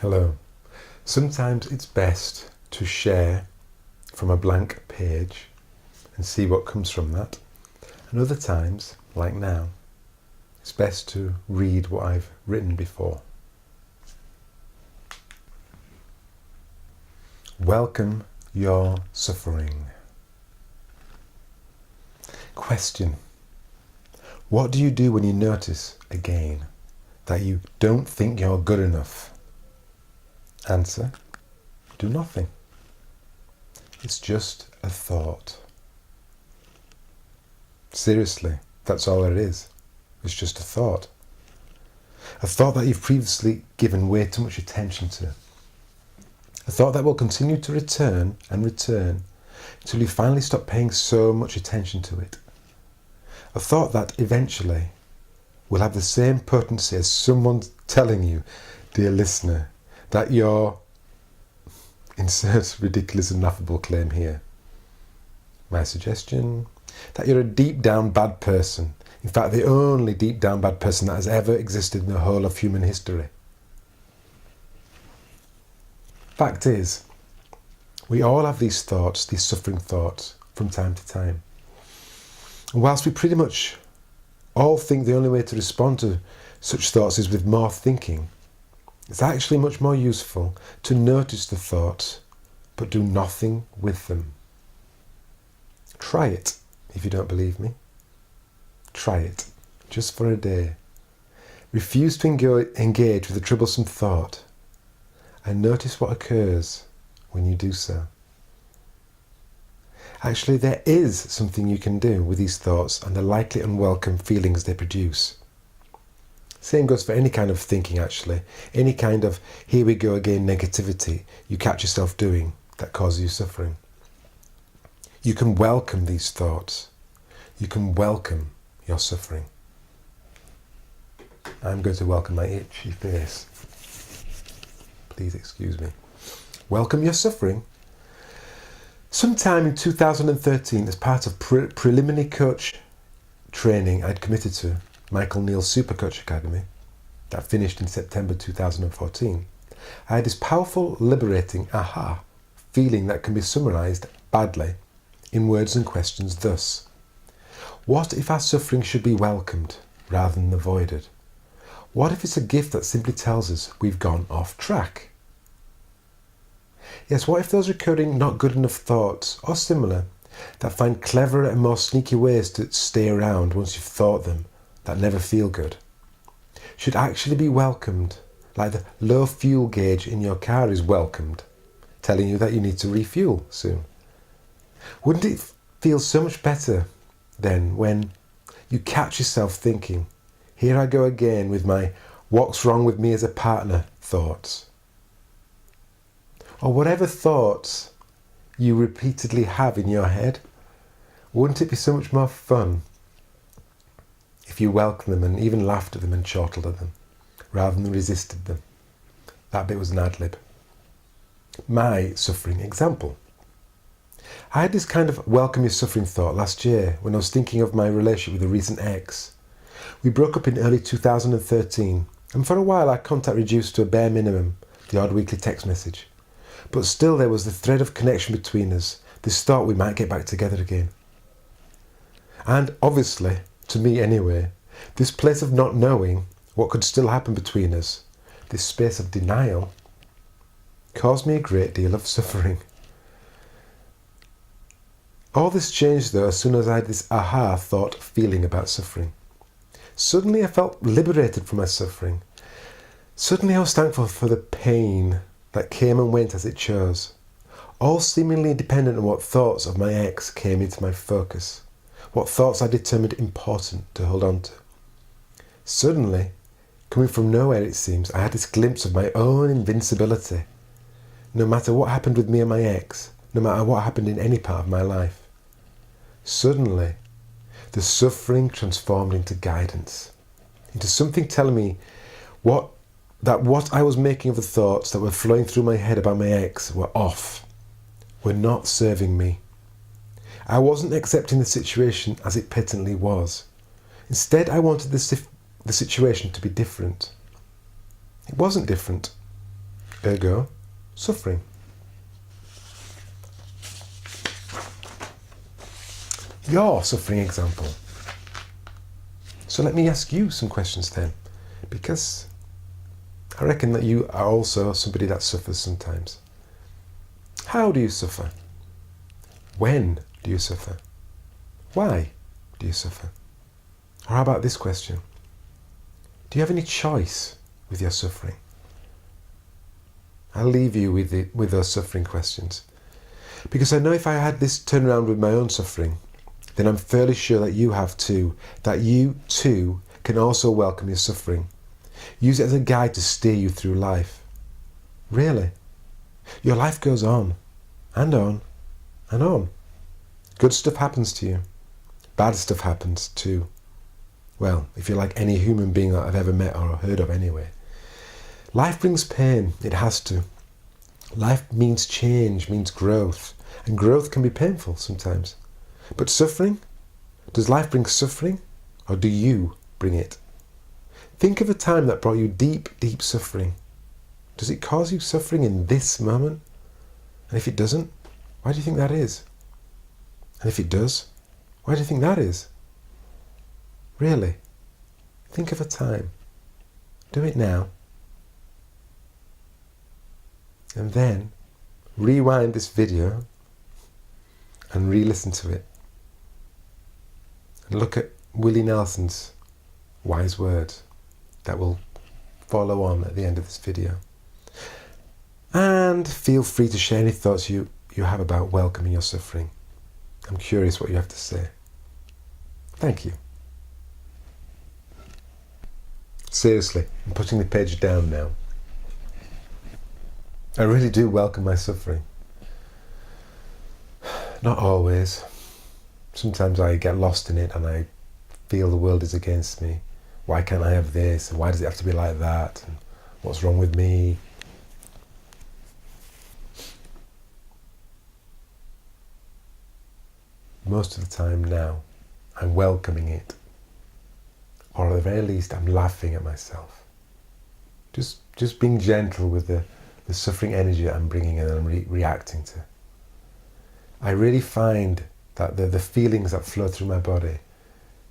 Hello. Sometimes it's best to share from a blank page and see what comes from that. And other times, like now, it's best to read what I've written before. Welcome your suffering. Question. What do you do when you notice, again, that you don't think you're good enough? Answer. Do nothing. It's just a thought. Seriously, that's all it is. It's just a thought. A thought that you've previously given way too much attention to. A thought that will continue to return and return until you finally stop paying so much attention to it. A thought that eventually will have the same potency as someone telling you, dear listener, that you're, insert ridiculous and laughable claim here. My suggestion, that you're a deep down bad person. In fact, the only deep down bad person that has ever existed in the whole of human history. Fact is, we all have these thoughts, these suffering thoughts, from time to time. And whilst we pretty much all think the only way to respond to such thoughts is with more thinking, it's actually much more useful to notice the thoughts, but do nothing with them. Try it, if you don't believe me. Try it, just for a day. Refuse to engage with a troublesome thought, and notice what occurs when you do so. Actually, there is something you can do with these thoughts and the likely unwelcome feelings they produce. Same goes for any kind of thinking, actually. Any kind of here we go again negativity you catch yourself doing that causes you suffering. You can welcome these thoughts. You can welcome your suffering. I'm going to welcome my itchy face. Please excuse me. Welcome your suffering. Sometime in 2013, as part of preliminary coach training I'd committed to, Michael Neal's Super Coach Academy, that finished in September 2014, I had this powerful, liberating aha feeling that can be summarised badly in words and questions thus. What if our suffering should be welcomed rather than avoided? What if it's a gift that simply tells us we've gone off track? Yes, what if those recurring not good enough thoughts, or similar, that find cleverer and more sneaky ways to stay around once you've thought them, that never feel good, should actually be welcomed, like the low fuel gauge in your car is welcomed, telling you that you need to refuel soon? Wouldn't it feel so much better then when you catch yourself thinking, here I go again with my what's wrong with me as a partner thoughts? Or whatever thoughts you repeatedly have in your head, wouldn't it be so much more fun if you welcomed them and even laughed at them and chortled at them, rather than resisted them? That bit was an ad-lib. My suffering example. I had this kind of welcome your suffering thought last year when I was thinking of my relationship with a recent ex. We broke up in early 2013, and for a while our contact reduced to a bare minimum, the odd weekly text message. But still there was the thread of connection between us, this thought we might get back together again. And obviously, to me anyway, this place of not knowing what could still happen between us, this space of denial, caused me a great deal of suffering. All this changed though as soon as I had this aha thought feeling about suffering. Suddenly I felt liberated from my suffering. Suddenly I was thankful for the pain that came and went as it chose, all seemingly independent of what thoughts of my ex came into my focus, what thoughts I determined important to hold on to. Suddenly, coming from nowhere it seems, I had this glimpse of my own invincibility. No matter what happened with me and my ex, no matter what happened in any part of my life. Suddenly, the suffering transformed into guidance, into something telling me that what I was making of the thoughts that were flowing through my head about my ex were off, were not serving me. I wasn't accepting the situation as it patently was. Instead, I wanted the situation to be different. It wasn't different. ergo, suffering. Your suffering example. So let me ask you some questions then, because I reckon that you are also somebody that suffers sometimes. How do you suffer? When do you suffer? Why do you suffer? Or how about this question? Do you have any choice with your suffering? I'll leave you with those suffering questions. Because I know if I had this turn around with my own suffering, then I'm fairly sure that you have too. That you too can also welcome your suffering. Use it as a guide to steer you through life. Really. Your life goes on, and on, and on. Good stuff happens to you. Bad stuff happens too. Well, if you're like any human being that I've ever met or heard of anyway. Life brings pain. It has to. Life means change, means growth. And growth can be painful sometimes. But suffering? Does life bring suffering? Or do you bring it? Think of a time that brought you deep, deep suffering. Does it cause you suffering in this moment? And if it doesn't, why do you think that is? And if it does, why do you think that is? Really? Think of a time. Do it now. And then rewind this video and re-listen to it. And look at Willie Nelson's wise words that will follow on at the end of this video. And feel free to share any thoughts you have about welcoming your suffering. I'm curious what you have to say. Thank you. Seriously, I'm putting the page down now. I really do welcome my suffering. Not always. Sometimes I get lost in it and I feel the world is against me. Why can't I have this? And why does it have to be like that? And what's wrong with me? Most of the time now, I'm welcoming it. Or at the very least, I'm laughing at myself. Just being gentle with the suffering energy that I'm bringing and I'm reacting to. I really find that the feelings that flow through my body,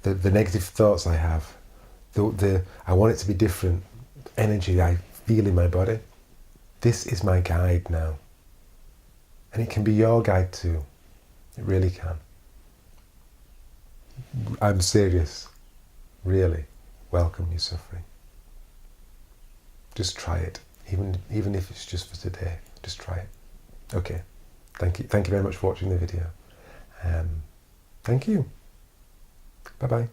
the negative thoughts I have, I want it to be different energy that I feel in my body, this is my guide now. And it can be your guide too. It really can. I'm serious. Really. Welcome your suffering. Just try it. Even if it's just for today. Just try it. Okay. Thank you. Thank you very much for watching the video. Thank you. Bye-bye.